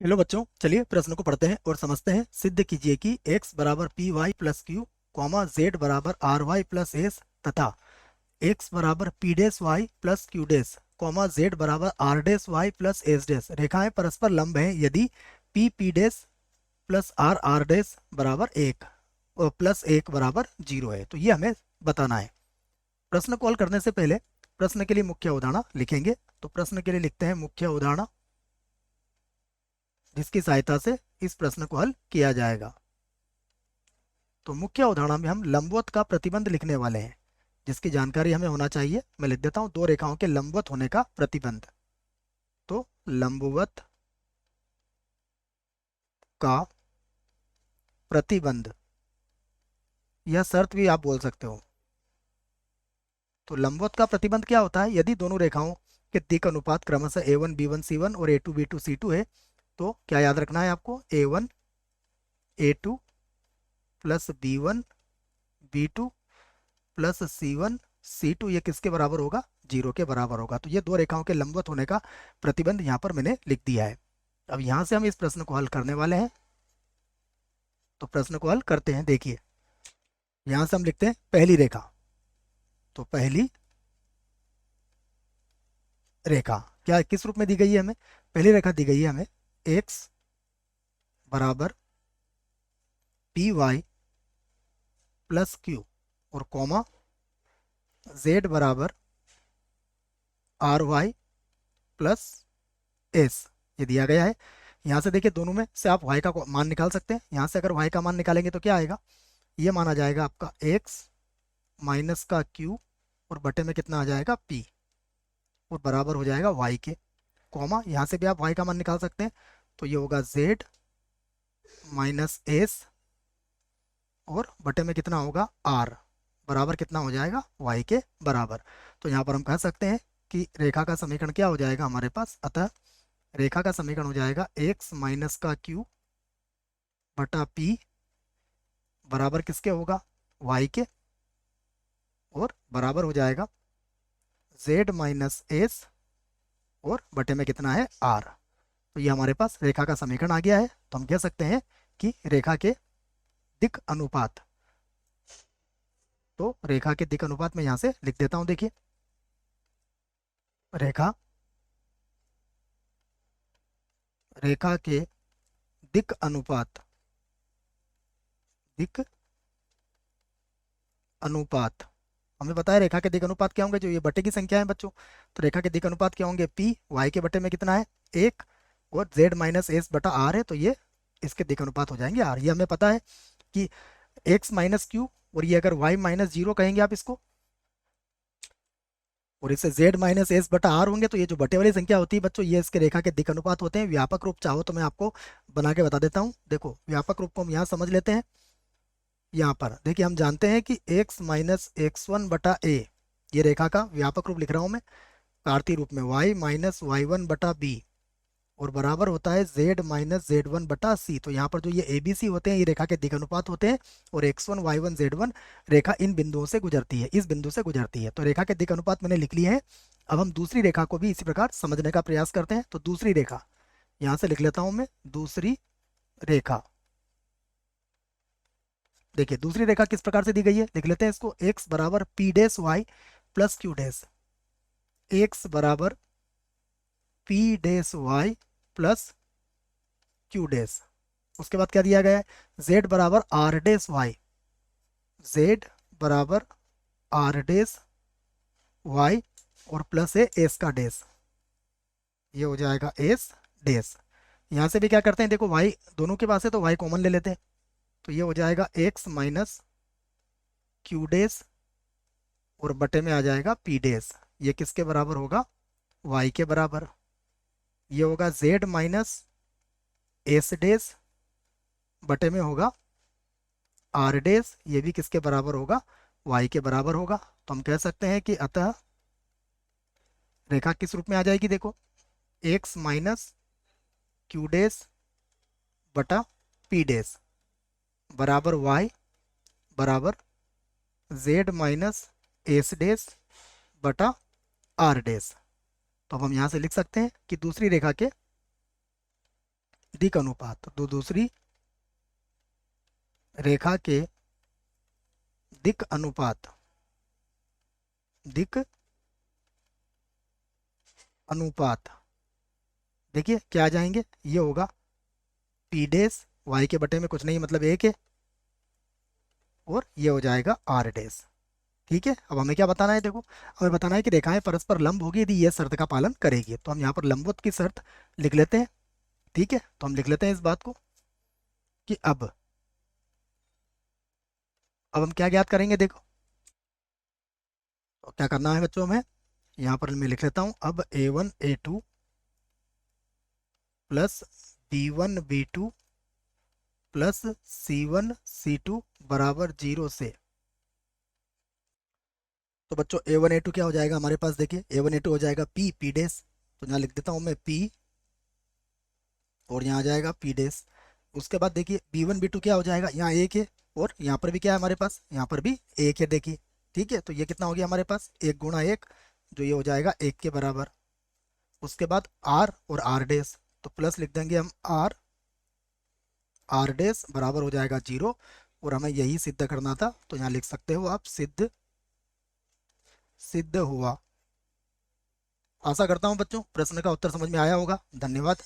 Hello बच्चों, चलिए प्रश्न को पढ़ते हैं और समझते हैं। सिद्ध कीजिए कि x बराबर P Y plus Q comma Z बराबर आर वाई प्लस एस तथा x बराबर P dash Y plus Q dash comma Z बराबर R dash Y plus S dash रेखाएं परस्पर लंब हैं यदि P P dash plus R R dash बराबर एक और प्लस एक बराबर जीरो है। तो ये हमें बताना है। प्रश्न को हल करने से पहले प्रश्न के लिए मुख्य उदाहरण लिखेंगे। तो प्रश्न के लिए लिखते हैं मुख्य उदाहरण, जिसकी सहायता से इस प्रश्न को हल किया जाएगा। तो मुख्य उदाहरण में हम लंबवत का प्रतिबंध लिखने वाले हैं, जिसकी जानकारी हमें होना चाहिए। मैं लिख देता हूं, दो रेखाओं के लंबवत होने का प्रतिबंध। तो लंबवत का प्रतिबंध, यह शर्त भी आप बोल सकते हो। तो लंबवत का प्रतिबंध क्या होता है? यदि दोनों रेखाओं के दिक् अनुपात क्रमशः a1 b1 c1 और a2 b2 c2 है, तो क्या याद रखना है आपको? a1 a2 plus b1 b2 plus c1 c2 ये किसके बराबर होगा? जीरो के बराबर होगा। तो ये दो रेखाओं के लंबवत होने का प्रतिबंध यहाँ पर मैंने लिख दिया है। अब यहाँ से हम इस प्रश्न को हल करने वाले हैं। तो प्रश्न को हल करते हैं। देखिए, यहाँ से हम लिखते हैं पहली रेखा। तो पहली रेखा क्या किस रूप में दी गई है हमें? पहली रेखा दी गई है हमें x बराबर पी वाई प्लस क्यू और कॉमा z बराबर आर वाई प्लस एस, ये दिया गया है। यहाँ से देखिए, दोनों में से आप y का मान निकाल सकते हैं। यहाँ से अगर y का मान निकालेंगे तो क्या आएगा? ये माना जाएगा आपका x माइनस का q और बटे में कितना आ जाएगा? p और बराबर हो जाएगा y के। कॉमा यहाँ से भी आप y का मान निकाल सकते हैं। तो ये होगा z माइनस एस और बटे में कितना होगा? r बराबर कितना हो जाएगा? y के बराबर। तो यहाँ पर हम कह सकते हैं कि रेखा का समीकरण क्या हो जाएगा हमारे पास? अतः रेखा का समीकरण हो जाएगा x माइनस का q बटा p बराबर किसके होगा? y के, और बराबर हो जाएगा z माइनस एस और बटे में कितना है? r। तो ये हमारे पास रेखा का समीकरण आ गया है। तो हम कह सकते हैं कि रेखा के दिक् अनुपात, तो रेखा के दिक् अनुपात में यहां से लिख देता हूं। देखिए, रेखा रेखा के दिक् अनुपात, दिक् अनुपात हमें पता है रेखा के दिक् अनुपात क्या होंगे? जो ये बटे की संख्या है बच्चों। तो रेखा के दिक् अनुपात क्या होंगे? p y के बटे में कितना है? एक, और z माइनस एस बटा r है, तो ये इसके दिक् अनुपात हो जाएंगे r। ये हमें पता है कि x माइनस क्यू, और ये अगर y माइनस जीरो कहेंगे आप इसको, और इससे z माइनस एस बटा r होंगे। तो ये जो बटे वाली संख्या होती है बच्चों, ये इसके रेखा के दिक् अनुपात होते हैं। व्यापक रूप चाहो तो मैं आपको बना के बता देता हूँ। देखो, व्यापक रूप को हम यहाँ समझ लेते हैं। यहाँ पर देखिए, हम जानते हैं कि x माइनस एक्स वन बटा ए, ये रेखा का व्यापक रूप लिख रहा हूँ मैं कार्तीय रूप में, y माइनस वाई वन बटा बी और बराबर होता है z माइनस जेड वन बटा सी। तो यहाँ पर जो ये ए बी सी होते हैं, ये रेखा के दिक् अनुपात होते हैं, और x1 y1 z1 रेखा इन बिंदुओं से गुजरती है, इस बिंदु से गुजरती है। तो रेखा के दिक् अनुपात मैंने लिख लिए हैं। अब हम दूसरी रेखा को भी इसी प्रकार समझने का प्रयास करते हैं। तो दूसरी रेखा यहाँ से लिख लेता हूं मैं। दूसरी रेखा, देखिए दूसरी रेखा किस प्रकार से दी गई है, लिख लेते हैं इसको। x बराबर P dash Y plus Q डेस, x बराबर P dash Y plus Q डेस। उसके बाद क्या दिया गया है? z बराबर आर डेस वाई, z बराबर आर डेस वाई और प्लस है एस का डेस, ये हो जाएगा एस डेस। यहाँ से भी क्या करते हैं, देखो y दोनों के पास है तो y कॉमन ले लेते हैं। तो ये हो जाएगा x माइनस क्यू डेस और बटे में आ जाएगा p डेस। ये किसके बराबर होगा? y के बराबर। ये होगा z माइनस एस डेस बटे में होगा आर डेस, ये भी किसके बराबर होगा? y के बराबर होगा। तो हम कह सकते हैं कि अतः रेखा किस रूप में आ जाएगी? देखो, x माइनस क्यू डेस बटा p डेस बराबर y बराबर z माइनस एस डेस बटा आर डेस। तो अब हम यहाँ से लिख सकते हैं कि दूसरी रेखा के दिक अनुपात, तो दूसरी रेखा के दिक अनुपात, दिक अनुपात, देखिए क्या आ जाएंगे, ये होगा पी डेस, वाई के बटे में कुछ नहीं मतलब एक है, और ये हो जाएगा आर डेस। ठीक है, अब हमें क्या बताना है, देखो हमें बताना है कि रेखाएं परस्पर लंब होगी यदि यह शर्त का पालन करेगी। तो हम यहाँ पर लंबवत की शर्त लिख लेते हैं। ठीक है, तो हम लिख लेते हैं इस बात को कि अब हम क्या ज्ञात करेंगे, देखो तो क्या करना है बच्चों, हमें यहाँ पर मैं लिख लेता हूँ, अब A1 A2 plus B1 B2 plus C1 C2 बराबर 0 से। तो बच्चों A1 A2 क्या हो जाएगा हमारे पास, देखिए A1 A2 हो जाएगा P डेस, तो यहाँ लिख देता हूँ मैं P, और यहाँ आ जाएगा P डेस। उसके बाद देखिए B1 B2 क्या हो जाएगा, यहाँ एक है, और यहाँ पर भी क्या है हमारे पास, यहाँ पर भी एक है, देखिए। ठीक है, तो ये कितना हो गया हमारे पास, एक गुणा एक, जो ये हो जाएगा एक के बराबर। उसके बाद R और R डेस, तो प्लस लिख देंगे हम R डेस बराबर हो जाएगा 0, और हमें यही सिद्ध करना था, तो यहाँ लिख सकते हो आप सिद्ध, सिद्ध हुआ। आशा करता हूँ बच्चों प्रश्न का उत्तर समझ में आया होगा। धन्यवाद।